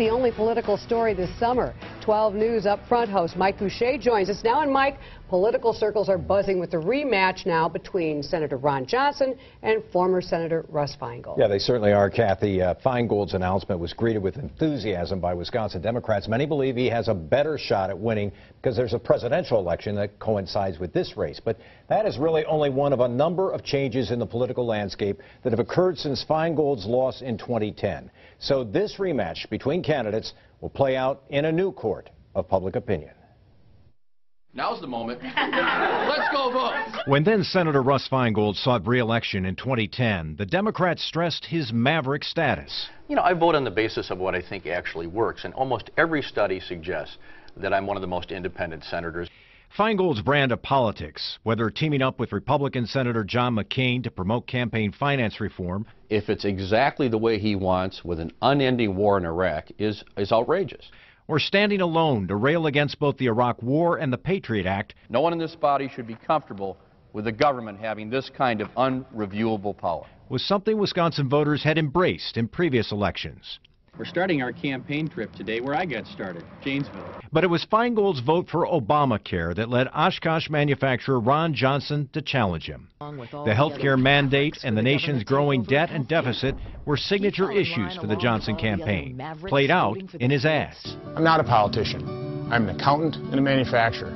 The only political story this summer. 12 News Up Front host Mike Boucher joins us now. And Mike, political circles are buzzing with the rematch now between Senator Ron Johnson and former Senator Russ Feingold. Yeah, they certainly are, Kathy. Feingold's announcement was greeted with enthusiasm by Wisconsin Democrats. Many believe he has a better shot at winning because there's a presidential election that coincides with this race. But that is really only one of a number of changes in the political landscape that have occurred since Feingold's loss in 2010. So this rematch between candidates will play out in a new court of public opinion. Now's the moment. Let's go vote. When then Senator Russ Feingold sought re-election in 2010, the Democrats stressed his maverick status. You know, I vote on the basis of what I think actually works, and almost every study suggests that I'm one of the most independent senators. Feingold's brand of politics, whether teaming up with Republican Senator John McCain to promote campaign finance reform, if it's exactly the way he wants, with an unending war in Iraq, is outrageous. Or standing alone to rail against both the Iraq War and the Patriot Act. No one in this body should be comfortable with the government having this kind of unreviewable power. Was something Wisconsin voters had embraced in previous elections. We're starting our campaign trip today where I got started, Janesville. But it was Feingold's vote for Obamacare that led Oshkosh manufacturer Ron Johnson to challenge him. The health care mandate and the nation's growing debt and deficit were signature issues for the Johnson campaign, played out in his ads. I'm not a politician. I'm an accountant and a manufacturer.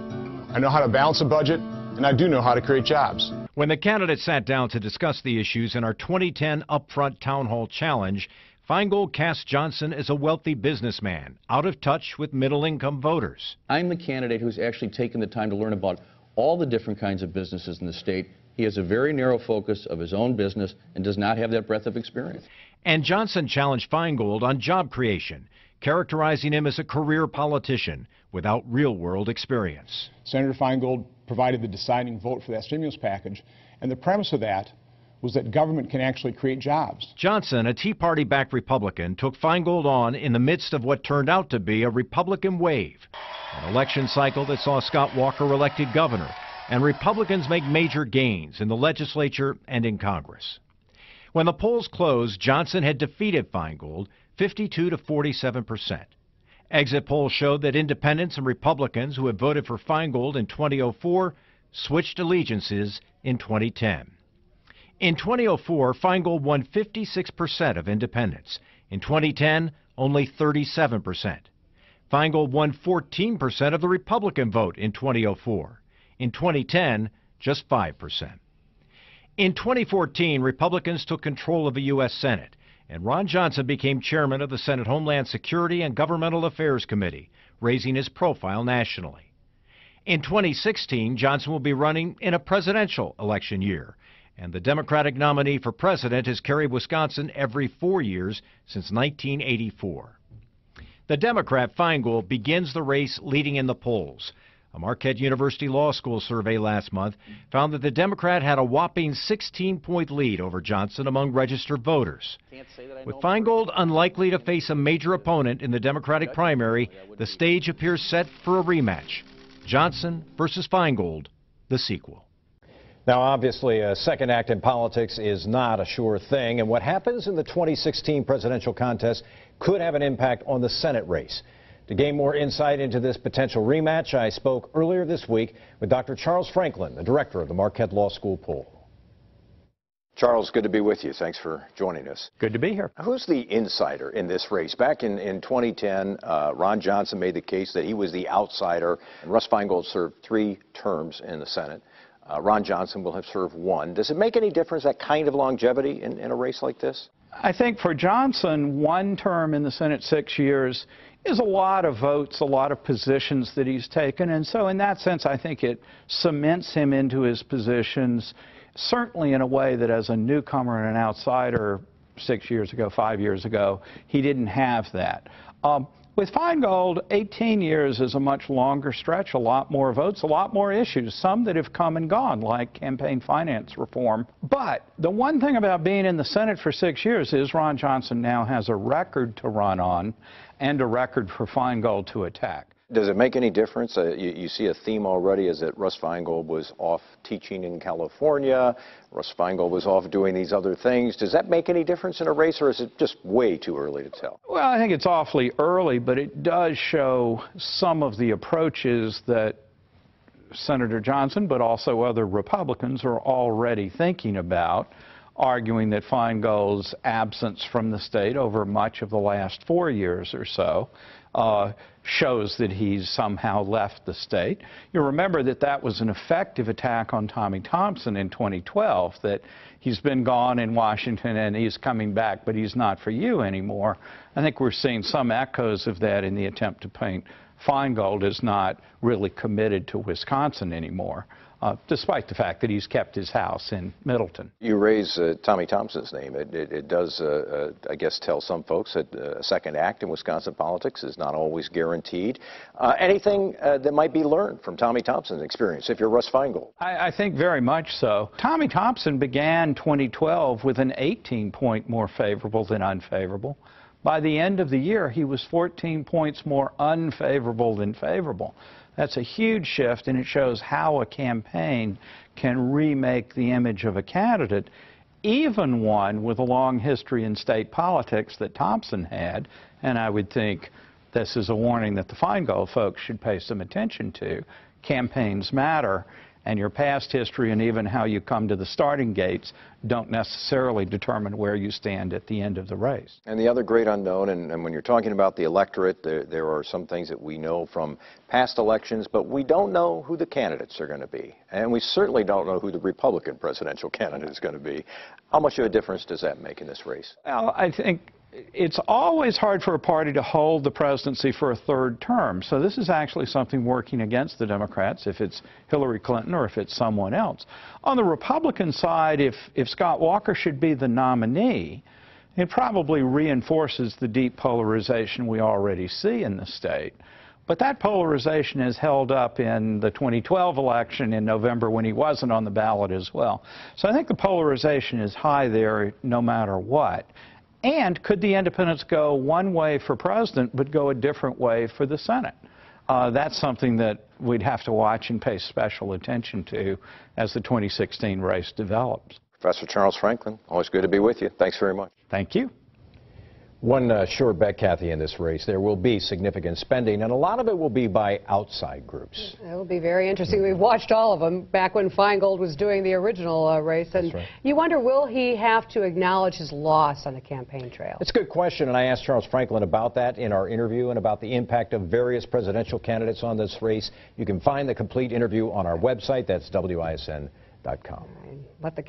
I know how to balance a budget, and I do know how to create jobs. When the candidates sat down to discuss the issues in our 2010 Upfront Town Hall Challenge, Feingold cast Johnson as a wealthy businessman, out of touch with middle-income voters. I'm the candidate who's actually taken the time to learn about all the different kinds of businesses in the state. He has a very narrow focus of his own business and does not have that breadth of experience. And Johnson challenged Feingold on job creation, characterizing him as a career politician without real-world experience. Senator Feingold provided the deciding vote for that stimulus package, and the premise of that was that government can actually create jobs. Johnson, a Tea Party-backed Republican, took Feingold on in the midst of what turned out to be a Republican wave, an election cycle that saw Scott Walker elected governor, and Republicans make major gains in the legislature and in Congress. When the polls closed, Johnson had defeated Feingold 52 to 47%. Exit polls showed that independents and Republicans who had voted for Feingold in 2004 switched allegiances in 2010. In 2004, Feingold won 56% of independents. In 2010, only 37%. Feingold won 14% of the Republican vote in 2004. In 2010, just 5%. In 2014, Republicans took control of the U.S. Senate, and Ron Johnson became chairman of the Senate Homeland Security and Governmental Affairs Committee, raising his profile nationally. In 2016, Johnson will be running in a presidential election year, and the Democratic nominee for president has carried Wisconsin every 4 years since 1984. The Democrat Feingold begins the race leading in the polls. A Marquette University Law School survey last month found that the Democrat had a whopping 16-point lead over Johnson among registered voters. With Feingold unlikely to face a major opponent in the Democratic primary, the stage appears set for a rematch. Johnson versus Feingold, the sequel. Now, obviously, a second act in politics is not a sure thing, and what happens in the 2016 presidential contest could have an impact on the Senate race. To gain more insight into this potential rematch, I spoke earlier this week with Dr. Charles Franklin, the director of the Marquette Law School poll. Charles, good to be with you. Thanks for joining us. Good to be here. Who's the insider in this race? Back in 2010, Ron Johnson made the case that he was the outsider, and Russ Feingold served 3 terms in the Senate. Ron Johnson will have served 1. Does it make any difference, that kind of longevity in a race like this? I think for Johnson, 1 term in the Senate, 6 years, is a lot of votes, a lot of positions that he's taken. And so in that sense, I think it cements him into his positions, certainly in a way that as a newcomer and an outsider 6 years ago, 5 years ago, he didn't have that. With Feingold, 18 years is a much longer stretch, a lot more votes, a lot more issues, some that have come and gone, like campaign finance reform. But the one thing about being in the Senate for 6 years is Ron Johnson now has a record to run on and a record for Feingold to attack. Does it make any difference? You see a theme already is that Russ Feingold was off teaching in California. Russ Feingold was off doing these other things. Does that make any difference in a race, or is it just way too early to tell? Well, I think it's awfully early, but it does show some of the approaches that Senator Johnson, but also other Republicans, are already thinking about, arguing that Feingold's absence from the state over much of the last 4 years or so shows that he's somehow left the state. You remember that that was an effective attack on Tommy Thompson in 2012, that he's been gone in Washington and he's coming back, but he's not for you anymore. I think we're seeing some echoes of that in the attempt to paint Feingold as not really committed to Wisconsin anymore, despite the fact that he's kept his house in Middleton. You raise Tommy Thompson's name. It does, I guess, tell some folks that a second act in Wisconsin politics is not always guaranteed. Anything that might be learned from Tommy Thompson's experience if you're Russ Feingold? I think very much so. Tommy Thompson began 2012 with an 18-point more favorable than unfavorable. By the end of the year, he was 14 points more unfavorable than favorable. That's a huge shift, and it shows how a campaign can remake the image of a candidate, even one with a long history in state politics that Thompson had. And I would think this is a warning that the Feingold folks should pay some attention to. Campaigns matter, and your past history and even how you come to the starting gates don't necessarily determine where you stand at the end of the race. And the other great unknown, and when you're talking about the electorate, there are some things that we know from past elections, but we don't know who the candidates are going to be. And we certainly don't know who the Republican presidential candidate is going to be. How much of a difference does that make in this race? Well, I think it's always hard for a party to hold the presidency for a third term. So this is actually something working against the Democrats, if it's Hillary Clinton or if it's someone else. On the Republican side, if Scott Walker should be the nominee, it probably reinforces the deep polarization we already see in the state. But that polarization is held up in the 2012 election in November when he wasn't on the ballot as well. So I think the polarization is high there no matter what. And could the independents go one way for president but go a different way for the Senate? That's something that we'd have to watch and pay special attention to as the 2016 race develops. Professor Charles Franklin, always good to be with you. Thanks very much. Thank you. One sure bet, Kathy, in this race, there will be significant spending, and a lot of it will be by outside groups. It will be very interesting. We've watched all of them back when Feingold was doing the original race, and right. You wonder, will he have to acknowledge his loss on the campaign trail? It's a good question, and I asked Charles Franklin about that in our interview and about the impact of various presidential candidates on this race. You can find the complete interview on our website. That's WISN.com. Let the